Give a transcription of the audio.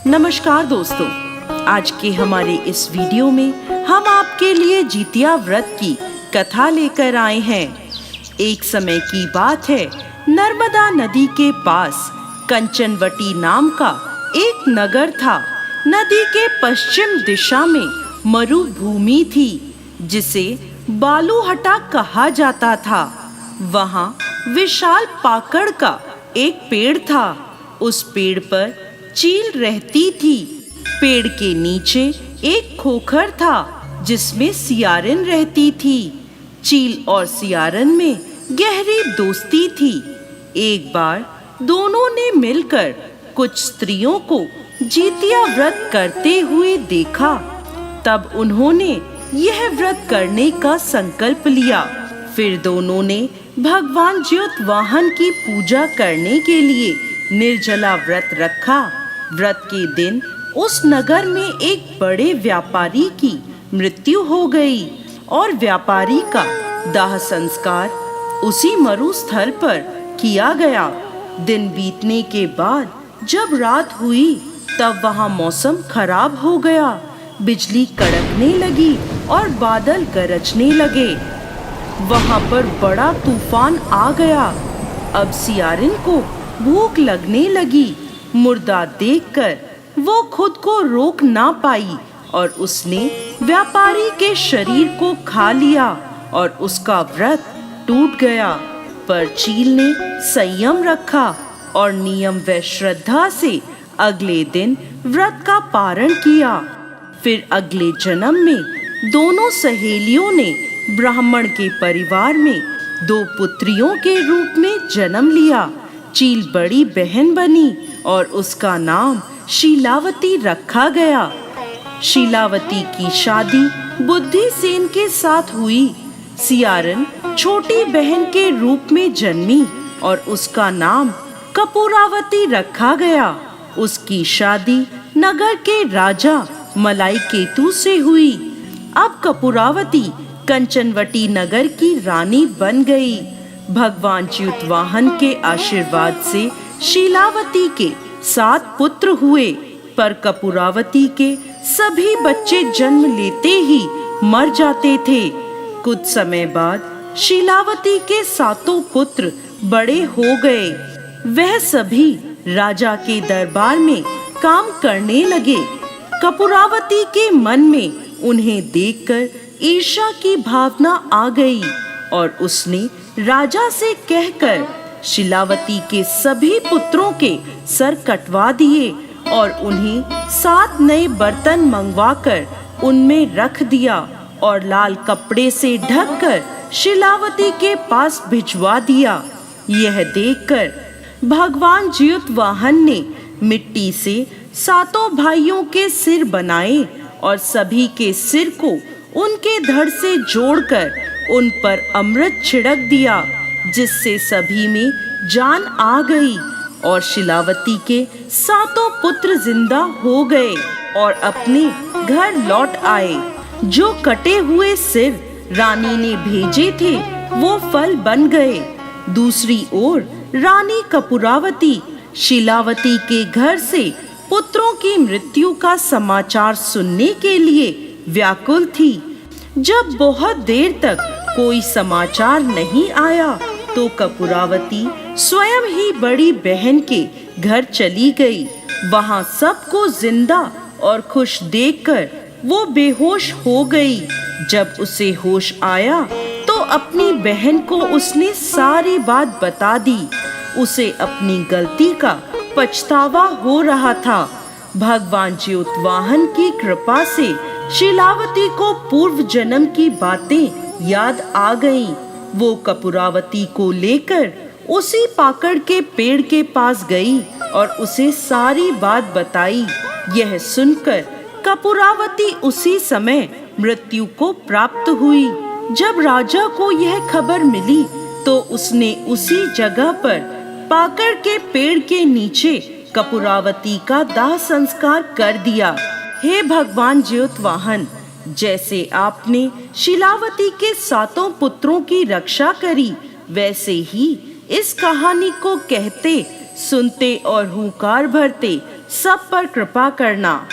नमस्कार दोस्तों, आज के हमारे इस वीडियो में हम आपके लिए जितिया व्रत की कथा लेकर आए हैं। एक समय की बात है, नर्मदा नदी के पास कंचनवटी नाम का एक नगर था। नदी के पश्चिम दिशा में मरुभूमि थी, जिसे बालूहटा कहा जाता था। वहाँ विशाल पाकड़ का एक पेड़ था। उस पेड़ पर चील रहती थी। पेड़ के नीचे एक खोखर था, जिसमें सियारिन रहती थी। चील और सियारिन में गहरी दोस्ती थी। एक बार दोनों ने मिलकर कुछ स्त्रियों को जितिया व्रत करते हुए देखा। तब उन्होंने यह व्रत करने का संकल्प लिया। फिर दोनों ने भगवान ज्योतवाहन की पूजा करने के लिए निर्जला व्रत रखा। व्रत के दिन उस नगर में एक बड़े व्यापारी की मृत्यु हो गई और व्यापारी का दाह संस्कार उसी मरुस्थल पर किया गया। दिन बीतने के बाद जब रात हुई, तब वहाँ मौसम खराब हो गया। बिजली कड़कने लगी और बादल गरजने लगे। वहाँ पर बड़ा तूफान आ गया। अब सियारिन को भूख लगने लगी। मुर्दा देखकर वो खुद को रोक ना पाई और उसने व्यापारी के शरीर को खा लिया और उसका व्रत टूट गया। पर चील ने संयम रखा और नियम व श्रद्धा से अगले दिन व्रत का पारण किया। फिर अगले जन्म में दोनों सहेलियों ने ब्राह्मण के परिवार में 2 पुत्रियों के रूप में जन्म लिया। चील बड़ी बहन बनी और उसका नाम शीलावती रखा गया। शीलावती की शादी बुद्धिसेन के साथ हुई। सियारिन छोटी बहन के रूप में जन्मी और उसका नाम कपूरावती रखा गया। उसकी शादी नगर के राजा मलाईकेतु से हुई। अब कपूरावती कंचनवटी नगर की रानी बन गई। भगवान ज्योतवाहन के आशीर्वाद से शीलावती के 7 पुत्र हुए, पर कपूरावती के सभी बच्चे जन्म लेते ही मर जाते थे। कुछ समय बाद शीलावती के 7 पुत्र बड़े हो गए। वह सभी राजा के दरबार में काम करने लगे। कपूरावती के मन में उन्हें देखकर ईर्ष्या की भावना आ गई और उसने राजा से कहकर शीलावती के सभी पुत्रों के सर कटवा दिए और उन्हें 7 नए बर्तन मंगवाकर उनमें रख दिया और लाल कपड़े से ढककर शीलावती के पास भिजवा दिया। यह देखकर भगवान ज्योतवाहन ने मिट्टी से 7 भाइयों के सिर बनाए और सभी के सिर को उनके धड़ से जोड़कर उन पर अमृत छिड़क दिया, जिससे सभी में जान आ गई और शीलावती के 7 पुत्र जिंदा हो गए और अपने घर लौट आए। जो कटे हुए सिर रानी ने भेजे थे, वो फल बन गए। दूसरी ओर रानी कपूरावती शीलावती के घर से पुत्रों की मृत्यु का समाचार सुनने के लिए व्याकुल थी। जब बहुत देर तक कोई समाचार नहीं आया, तो कपूरावती स्वयं ही बड़ी बहन के घर चली गई। वहां सबको जिंदा और खुश देखकर वो बेहोश हो गई। जब उसे होश आया, तो अपनी बहन को उसने सारी बात बता दी। उसे अपनी गलती का पछतावा हो रहा था। भगवान ज्योतवाहन की कृपा से शीलावती को पूर्व जन्म की बातें याद आ गईं। वो कपूरावती को लेकर उसी पाकड़ के पेड़ के पास गई और उसे सारी बात बताई। यह सुनकर कपूरावती उसी समय मृत्यु को प्राप्त हुई। जब राजा को यह खबर मिली, तो उसने उसी जगह पर पाकड़ के पेड़ के नीचे कपूरावती का दाह संस्कार कर दिया। हे भगवान ज्योतवाहन, जैसे आपने शीलावती के 7 पुत्रों की रक्षा करी, वैसे ही इस कहानी को कहते, सुनते और हुंकार भरते सब पर कृपा करना।